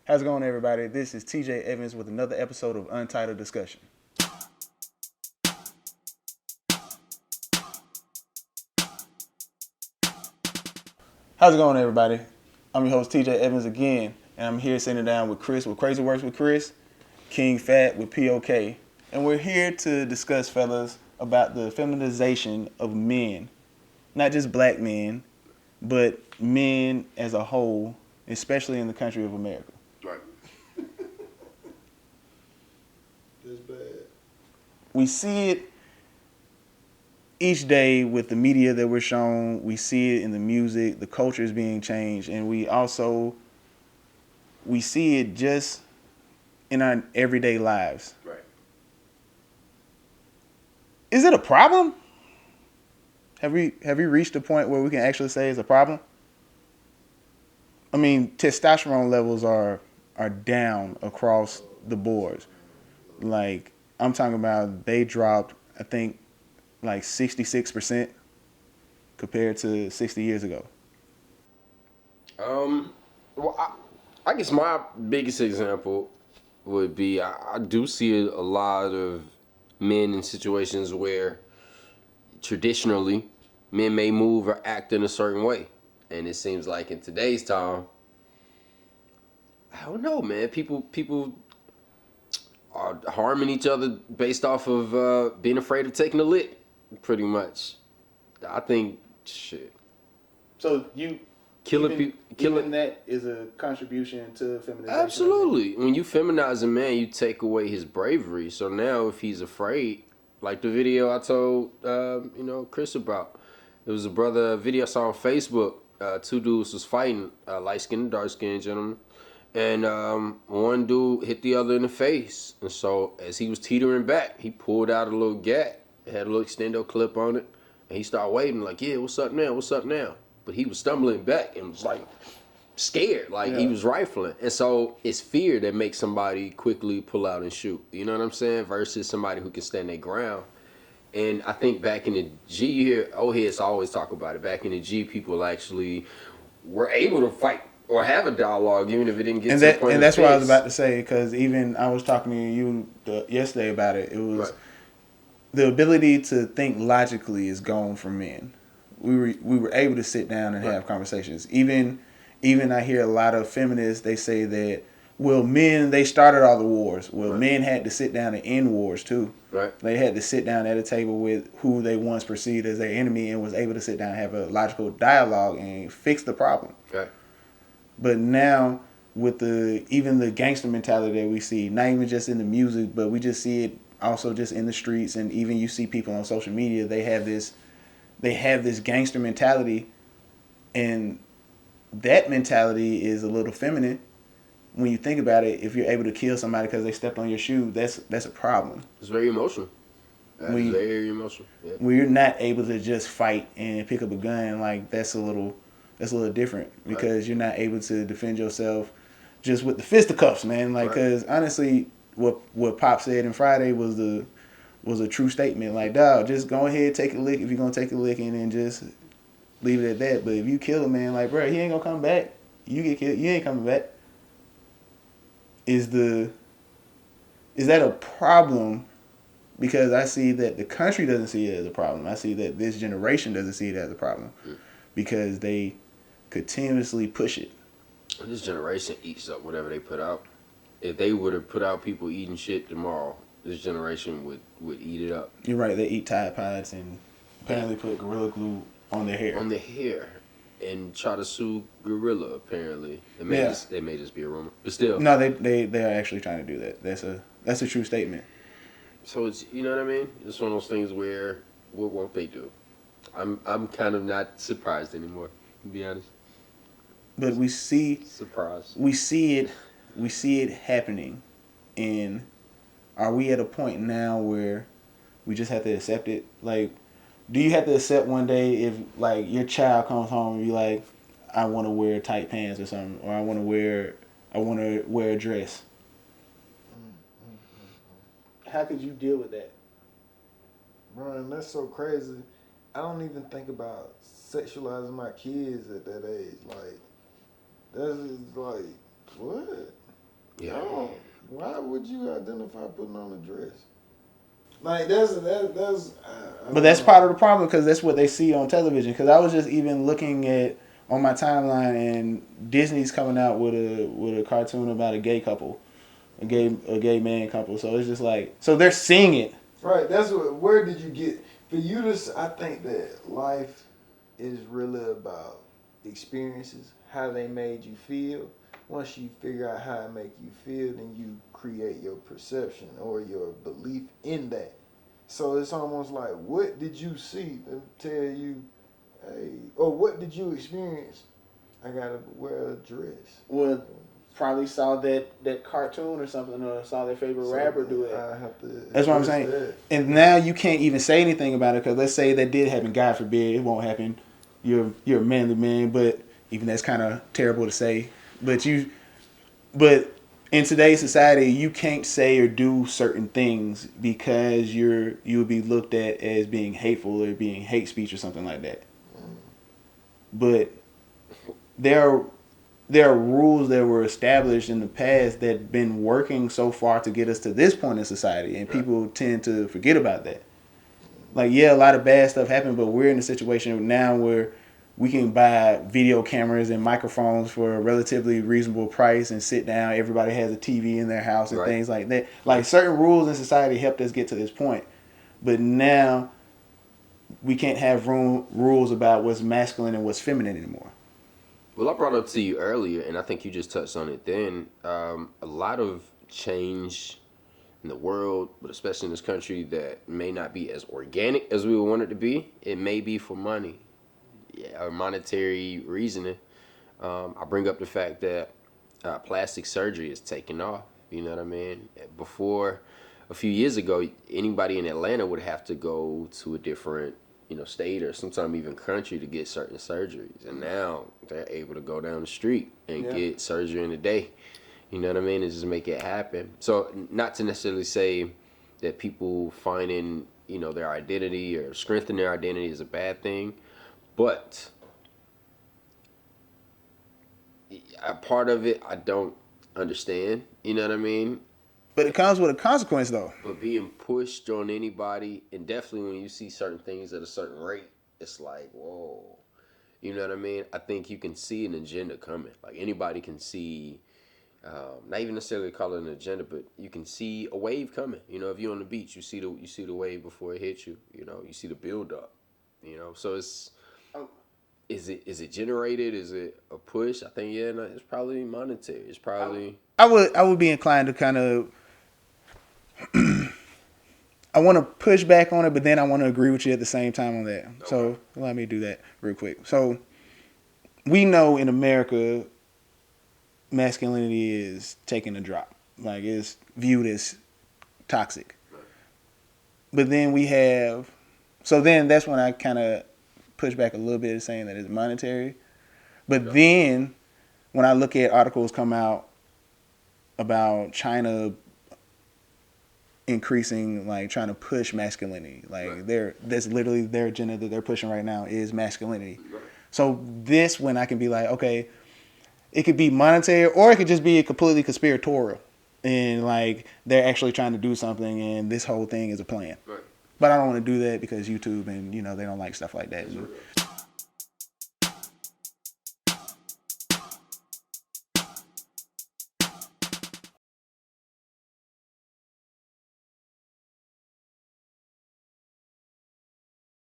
How's it going, everybody? This is TJ Evans with another episode of Untitled Discussion. How's it going, everybody? I'm your host, TJ Evans again, and I'm here sitting down with Chris with Crazy Works with Chris, King Fat with POK, and we're here to discuss, fellas, about the feminization of men. Not just black men, but men as a whole, especially in the country of America. Right. That's bad. We see it each day with the media that we're shown. We see it in the music. The culture is being changed, and we see it just in our everyday lives. Right. Is it a problem? Have we reached a point where we can actually say it's a problem? I mean, testosterone levels are down across the boards. Like, I'm talking about, they dropped, I think, like 66% compared to 60 years ago. Well, I guess my biggest example would be I do see a lot of men in situations where traditionally men may move or act in a certain way, and it seems like in today's time, I don't know, man. People are harming each other based off of being afraid of taking a lick, pretty much. I think shit. So you Killing people, killing that is a contribution to feminization. Absolutely. When you feminize a man, you take away his bravery. So now, if he's afraid, like the video I told Chris about, it was a video I saw on Facebook. Two dudes was fighting, light skinned, dark skinned gentleman, and one dude hit the other in the face. And so as he was teetering back, he pulled out a little gat, had a little extendo clip on it, and he started waving like, "Yeah, what's up now? What's up now?" But he was stumbling back and was like scared, like he was rifling. And so it's fear that makes somebody quickly pull out and shoot. You know what I'm saying? Versus somebody who can stand their ground. And I think back in the G, you hear old heads always talk about it. Back in the G, people actually were able to fight or have a dialogue, even if it didn't get to the point. And that's what I was about to say, because even I was talking to you yesterday about it. It was the ability to think logically is gone from men. We were able to sit down and have conversations. Even I hear a lot of feminists, they say that, well, men, they started all the wars. Well, men had to sit down and end wars too. Right. They had to sit down at a table with who they once perceived as their enemy and was able to sit down and have a logical dialogue and fix the problem. Right. But now, with even the gangster mentality that we see, not even just in the music, but we just see it also just in the streets, and even you see people on social media, they have this gangster mentality, and that mentality is a little feminine. When you think about it, if you're able to kill somebody because they stepped on your shoe, that's a problem. It's very emotional. Very emotional. Yeah. When you're not able to just fight and pick up a gun, like that's a little different, because you're not able to defend yourself just with the fisticuffs, man. Like, because honestly, what Pop said in Friday was a true statement. Like, dog, just go ahead, take a lick if you're gonna take a lick, and then just leave it at that. But if you kill a man, like, bro, he ain't gonna come back. You get killed, you ain't coming back. Is that a problem? Because I see that the country doesn't see it as a problem. I see that this generation doesn't see it as a problem, because they continuously push it. This generation eats up whatever they put out. If they would have put out people eating shit tomorrow, this generation would eat it up. You're right. They eat Tide Pods and apparently put Gorilla Glue on their hair. On their hair. And try to sue Gorilla, apparently. They may just be a rumor. But still. No, they are actually trying to do that. That's a true statement. So it's, you know what I mean? It's one of those things where, what won't they do? I'm kind of not surprised anymore, to be honest. But we see it happening, and are we at a point now where we just have to accept it? Like, do you have to accept one day if, like, your child comes home and be like, I want to wear tight pants or something, or I want to wear a dress? How could you deal with that? Bro, that's so crazy. I don't even think about sexualizing my kids at that age. Like, that's just like, what? Yeah. Why would you identify putting on a dress? Like that's. But that's part of the problem because that's what they see on television. Because I was just even looking at on my timeline, and Disney's coming out with a cartoon about a gay couple, a gay man couple. So it's just like, so they're seeing it. Right. That's what. Where did you get for you to? I think that life is really about experiences, how they made you feel. Once you figure out how it make you feel, then you create your perception or your belief in that. So it's almost like, what did you see to tell you, hey, or what did you experience? I gotta wear a dress. Well, probably saw that cartoon or something, or saw their favorite rapper do it. I have to. That's what I'm saying. That. And now you can't even say anything about it because let's say that did happen. God forbid, it won't happen. You're a manly man, but even that's kind of terrible to say. But in today's society, you can't say or do certain things because you'll be looked at as being hateful or being hate speech or something like that. But there are rules that were established in the past that have been working so far to get us to this point in society, and people tend to forget about that. Like, yeah, a lot of bad stuff happened, but we're in a situation now where we can buy video cameras and microphones for a relatively reasonable price and sit down. Everybody has a TV in their house and things like that. Like, certain rules in society helped us get to this point. But now we can't have rules about what's masculine and what's feminine anymore. Well, I brought up to you earlier, and I think you just touched on it then. A lot of change in the world, but especially in this country, that may not be as organic as we would want it to be. It may be for money, or monetary reasoning. I bring up the fact that plastic surgery is taking off. You know what I mean? Before, a few years ago, anybody in Atlanta would have to go to a different state or sometimes even country to get certain surgeries. And now they're able to go down the street and get surgery in a day. You know what I mean? And just make it happen. So not to necessarily say that people finding, their identity or strengthening their identity is a bad thing, but a part of it I don't understand. You know what I mean? But it comes with a consequence, though. But being pushed on anybody, and definitely when you see certain things at a certain rate, it's like, whoa. You know what I mean? I think you can see an agenda coming. Like, anybody can see, not even necessarily call it an agenda, but you can see a wave coming. If you're on the beach, you see the wave before it hits you. You see the build up. So it's, is it generated? Is it a push? I think no, it's probably monetary. It's probably. I would be inclined to kind of. I want to push back on it, but then I want to agree with you at the same time on that. Okay. So let me do that real quick. So we know in America, masculinity is taking a drop. Like, it's viewed as toxic. But then we have, so then that's when I kind of push back a little bit, saying that it's monetary. But then when I look at articles come out about China increasing, like, trying to push masculinity, like, that's literally their agenda that they're pushing right now is masculinity. So this, when I can be like, okay, it could be monetary or it could just be completely conspiratorial, and like they're actually trying to do something and this whole thing is a plan. But I don't want to do that because YouTube and they don't like stuff like that.